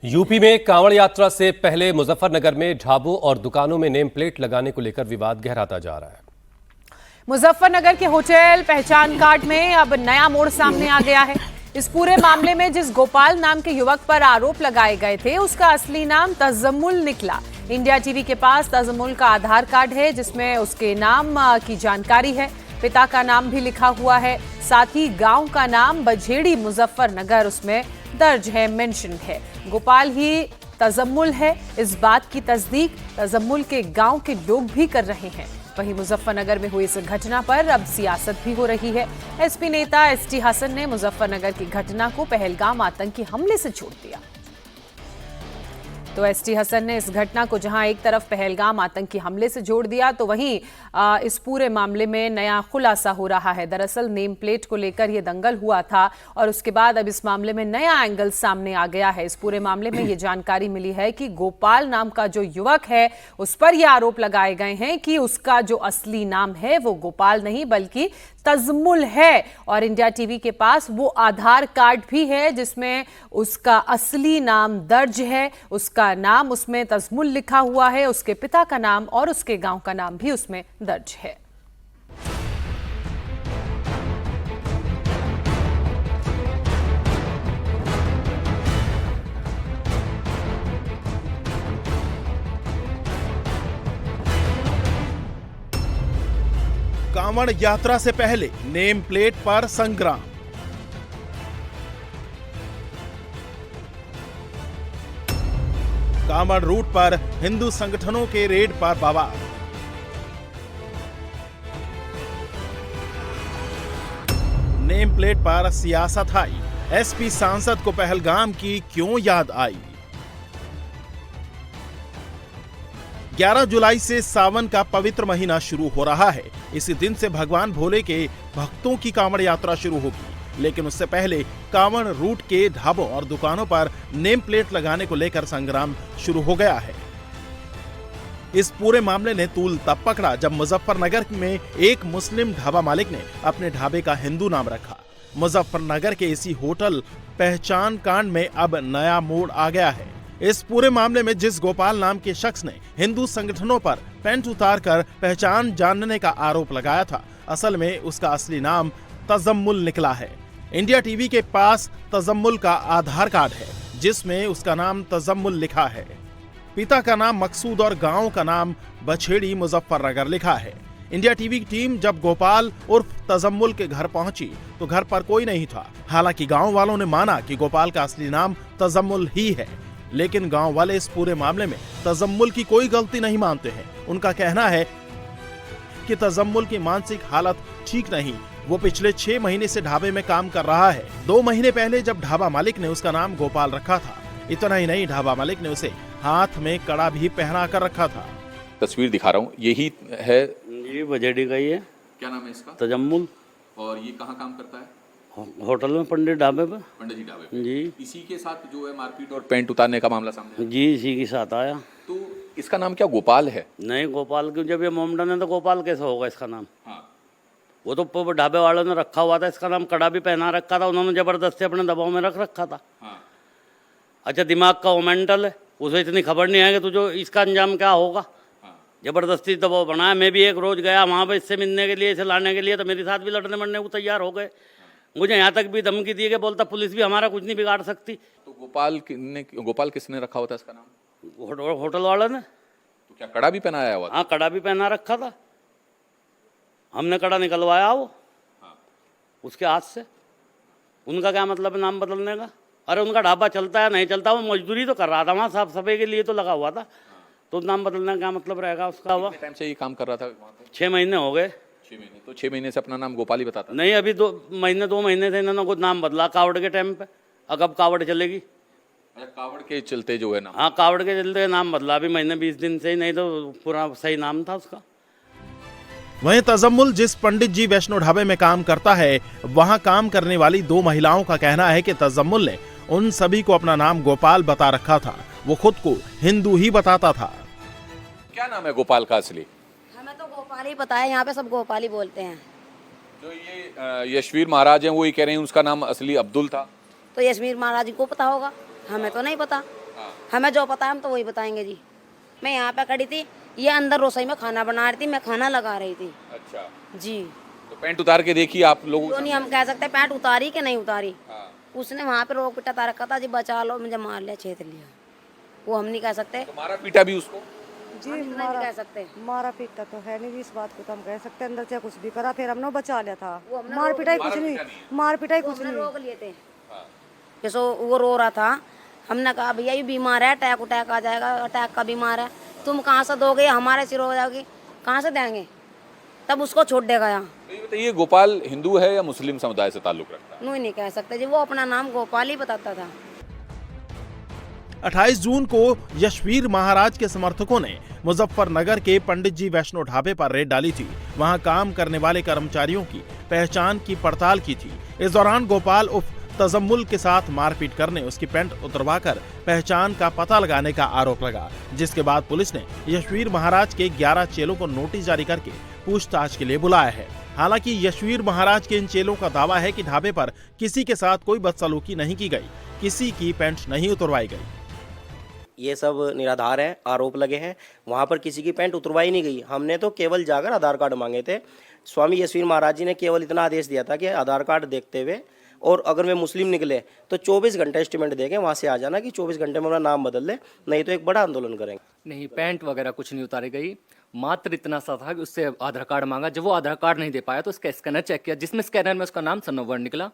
UP में कांवड़ यात्रा से पहले मुजफ्फरनगर में ढाबों और दुकानों में नेम प्लेट लगाने को लेकर विवाद गहराता जा रहा है। मुजफ्फरनगर के होटल पहचान कार्ड में अब नया मोड़ सामने आ गया है। इस पूरे मामले में जिस गोपाल नाम के युवक पर आरोप लगाए गए थे, उसका असली नाम तजम्मुल निकला। इंडिया टीवी के पास तजम्मुल का आधार कार्ड है, जिसमें उसके नाम की जानकारी है। पिता का नाम भी लिखा हुआ है, साथ ही गांव का नाम बझेड़ी मुजफ्फरनगर उसमें दर्ज है, मेंशन है। गोपाल ही तजम्मुल है, इस बात की तस्दीक तजम्मुल के गांव के लोग भी कर रहे हैं। वहीं मुजफ्फरनगर में हुई इस घटना पर अब सियासत भी हो रही है। एसपी नेता एसटी हसन ने मुजफ्फरनगर की घटना को पहलगाम आतंकी हमले से जोड़ दिया। तो एसटी हसन ने इस घटना को जहां एक तरफ पहलगाम आतंकी हमले से जोड़ दिया, तो वहीं इस पूरे मामले में नया खुलासा हो रहा है। दरअसल नेम प्लेट को लेकर यह दंगल हुआ था और उसके बाद अब इस मामले में नया एंगल सामने आ गया है। इस पूरे मामले में यह जानकारी मिली है कि गोपाल नाम का जो युवक है, उस पर यह आरोप लगाए गए हैं कि उसका जो असली नाम है वो गोपाल नहीं बल्कि तजम्मुल है। और इंडिया टीवी के पास वो आधार कार्ड भी है जिसमें उसका असली नाम दर्ज है। उसका नाम उसमें तजम्मुल लिखा हुआ है, उसके पिता का नाम और उसके गांव का नाम भी उसमें दर्ज है। कांवड़ यात्रा से पहले नेम प्लेट पर संग्राम। कांवड़ रूट पर हिंदू संगठनों के रेड पर बवाल। नेम प्लेट पर सियासत आई, एसपी सांसद को पहलगाम की क्यों याद आई। 11 जुलाई से सावन का पवित्र महीना शुरू हो रहा है। इसी दिन से भगवान भोले के भक्तों की कांवड़ यात्रा शुरू होगी, लेकिन उससे पहले कांवड़ रूट के ढाबों और दुकानों पर नेम प्लेट लगाने को लेकर संग्राम शुरू हो गया है। इस पूरे मामले ने तूल तब पकड़ा जब मुजफ्फरनगर में एक मुस्लिम ढाबा मालिक ने अपने ढाबे का हिंदू नाम रखा। मुजफ्फरनगर के इसी होटल पहचान कांड में अब नया मोड़ आ गया है। इस पूरे मामले में जिस गोपाल नाम के शख्स ने हिंदू संगठनों पर पेंट उतारकर पहचान जानने का आरोप लगाया था, असल में उसका असली नाम तजम्मुल निकला है। इंडिया टीवी के पास तजम्मुल का आधार कार्ड है, जिसमें उसका नाम तजम्मुल लिखा है। पिता का नाम मकसूद और गांव का नाम बछेड़ी मुजफ्फरनगर लिखा है। इंडिया टीवी की टीम जब गोपाल उर्फ तजम्मुल के घर पहुंची तो घर पर कोई नहीं था। हालांकि गांव वालों ने माना कि गोपाल का असली नाम तजम्मुल ही है, लेकिन गांव वाले इस पूरे मामले में तजम्मुल की कोई गलती नहीं मानते हैं। उनका कहना है कि तजम्मुल की मानसिक हालत ठीक नहीं, वो पिछले 6 महीने से ढाबे में काम कर रहा है। 2 महीने पहले जब ढाबा मालिक ने उसका नाम गोपाल रखा था, इतना ही नहीं, ढाबा मालिक ने उसे हाथ में कड़ा भी पहना कर रखा था। तस्वीर दिखा रहा हूँ, यही है ये बजेडी का ही है। क्या नाम है इसका? तजम्मुल। और ये कहाँ काम करता है? होटल में, पंडित ढाबे पे। पंडित जी ढाबे पे। जी। इसी के साथ जो है मारपीट और पेंट उतारने का मामला सामने आया। जी, इसी के साथ आया। तो इसका नाम क्या गोपाल है? नहीं, गोपाल क्यों? जब ये मोमडन है तो गोपाल कैसे होगा इसका नाम? हाँ। वो तो ढाबे वालों ने रखा हुआ था, इसका नाम कड़ा भी पहना रखा था, उन्होंने जबरदस्ती अपने दबाव में रख रखा था। हाँ। अच्छा, दिमाग का वो मेंटल है, उसे इतनी खबर नहीं है कि तुझे इसका अंजाम क्या होगा। जबरदस्ती दबाव बनाया। मैं भी एक रोज गया वहाँ पे इससे मिलने के लिए, इसे लाने के लिए, तो मेरे साथ भी लड़ने मरने को तैयार हो गए। मुझे यहाँ तक भी धमकी दी कि बोलता पुलिस भी हमारा कुछ नहीं बिगाड़ सकती। तो गोपाल किसने रखा होता है इसका नाम? होटल वाला ने। तो क्या कड़ा भी पहनाया हुआ था? हाँ, कड़ा भी पहना रखा था, हमने कड़ा निकलवाया वो। हाँ। उसके हाथ से। उनका क्या मतलब है नाम बदलने का? अरे उनका ढाबा चलता है नहीं चलता, वो मजदूरी तो कर रहा था वहाँ, साफ सफाई के लिए तो लगा हुआ था। तो नाम बदलने का क्या मतलब रहेगा उसका? हुआ टाइम से ये काम कर रहा था वहाँ पे? 6 महीने हो गए। 6 महीने? तो 6 महीने से अपना नाम गोपाल ही बताता? नहीं, अभी 2 महीने से इन्होंने कुछ नाम बदला कावड़ के टाइम पे। अब कावड़ चलेगी। अच्छा, कावड़ के चलते जो है नाम? हाँ, कावड़ के चलते नाम बदला अभी महीने 20 दिन से ही, नहीं तो पूरा सही नाम था उसका। वहीं तजम्मुल जिस पंडित जी वैष्णो ढाबे में काम करता है, वहां काम करने वाली 2 महिलाओं का कहना है कि तजम्मुल ने उन सभी को अपना नाम गोपाल बता रखा था। वो खुद को हिंदू ही बताता था। क्या नाम है गोपाल का असली? हमें तो गोपाल ही पता है, यहाँ पे सब गोपाल ही बोलते हैं। जो ये यशवीर महाराज हैं वो ये कह रहे हैं उसका नाम असली अब्दुल था। तो यशवीर महाराज को पता होगा। हमें तो नहीं पता, हमें जो पता है हम तो वही बताएंगे जी। मैं यहाँ पे खड़ी थी, ये अंदर रसोई में खाना बना रही थी, मैं खाना लगा रही थी। अच्छा, जी, तो पैंट उतार के देखी आप लोगों तो नहीं हम कह सकते पैंट उतारी कि नहीं उतारी। हाँ। उसने वहाँ पे रोक पिटा रखा था जी, बचा लो, मुझे मार लिया, छेद लिया, वो हम नहीं कह सकते। तो मारा पीटा भी उसको? जी हम इतना नहीं कह सकते। मारा पीटा तो है नहीं, इस बात को तो हम कह सकते, अंदर से कुछ भी करा, फिर हमने बचा लिया था। वो हमने मार पिटाई मारा कुछ नहीं, पीटा नहीं मार पिटाई वो कुछ हमने नहीं। रोक लिए थे। जैसे वो रो रहा था, हमने कहा भैया ये बीमार है, अटैक उटैक आ जाएगा, अटैक का बीमार है, तुम कहाँ से दोगे, हमारे सिर हो जाओगी, कहाँ से देंगे, तब उसको छोड़ देगा यहाँ। तो ये बताइए, गोपाल हिंदू है या मुस्लिम समुदाय से ताल्लुक रखता है? नो नहीं कह सकते जी, वो अपना नाम गोपाल ही बताता था। 28 जून को यशवीर महाराज के समर्थकों ने मुजफ्फरनगर के पंडित जी वैष्णो ढाबे पर रेड डाली थी। वहां काम करने वाले कर्मचारियों की पहचान की पड़ताल की थी। इस दौरान गोपाल उर्फ तजम्मुल के साथ मारपीट करने, उसकी पैंट उतरवाकर पहचान का पता लगाने का आरोप लगा, जिसके बाद पुलिस ने यशवीर महाराज के 11 चेलों को नोटिस जारी करके पूछताछ के लिए बुलाया है। हालांकि यशवीर महाराज के इन चेलों का दावा है कि ढाबे पर किसी के साथ कोई बदसलूकी नहीं की गई, किसी की पैंट नहीं उतरवाई गई। ये सब निराधार है, आरोप लगे हैं। वहाँ पर किसी की पैंट उतरवाई नहीं गई। हमने तो केवल जाकर आधार कार्ड मांगे थे। स्वामी यशवीर महाराज जी ने केवल इतना आदेश दिया था कि आधार कार्ड देखते हुए, और अगर वे मुस्लिम निकले तो 24 घंटे एस्टिमेट देके वहाँ से आ जाना कि 24 घंटे में अपना नाम बदल ले, नहीं तो एक बड़ा आंदोलन करेंगे। नहीं, पैंट वगैरह कुछ नहीं उतारी गई, मात्र इतना सा था कि उससे आधार कार्ड मांगा। जब वो आधार कार्ड नहीं दे पाया तो उसका स्कैनर चेक किया, जिसमें स्कैनर में उसका नाम सनोवर निकला।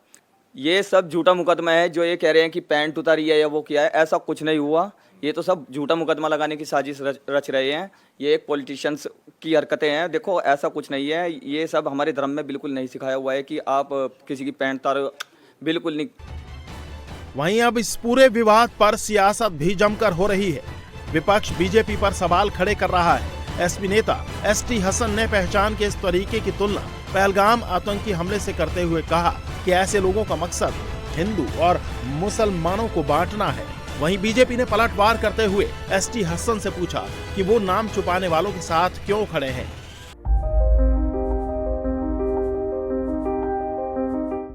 ये सब झूठा मुकदमा है। जो ये कह रहे हैं कि पैंट उतारी है या वो किया है, ऐसा कुछ नहीं हुआ। ये तो सब झूठा मुकदमा लगाने की साजिश रच रहे हैं। ये एक पॉलिटिशियंस की हरकतें हैं। देखो, ऐसा कुछ नहीं है। ये सब हमारे धर्म में बिल्कुल नहीं सिखाया हुआ है कि आप किसी की पैंट उतारो, बिल्कुल नहीं। वहीं अब इस पूरे विवाद पर सियासत भी जमकर हो रही है। विपक्ष बीजेपी पर सवाल खड़े कर रहा है। एसपी नेता एसटी हसन ने पहचान के इस तरीके की तुलना पहलगाम आतंकी हमले से करते हुए कहा कि ऐसे लोगों का मकसद हिंदू और मुसलमानों को बांटना है। वहीं बीजेपी ने पलटवार करते हुए एसटी हसन से पूछा कि वो नाम छुपाने वालों के साथ क्यों खड़े हैं।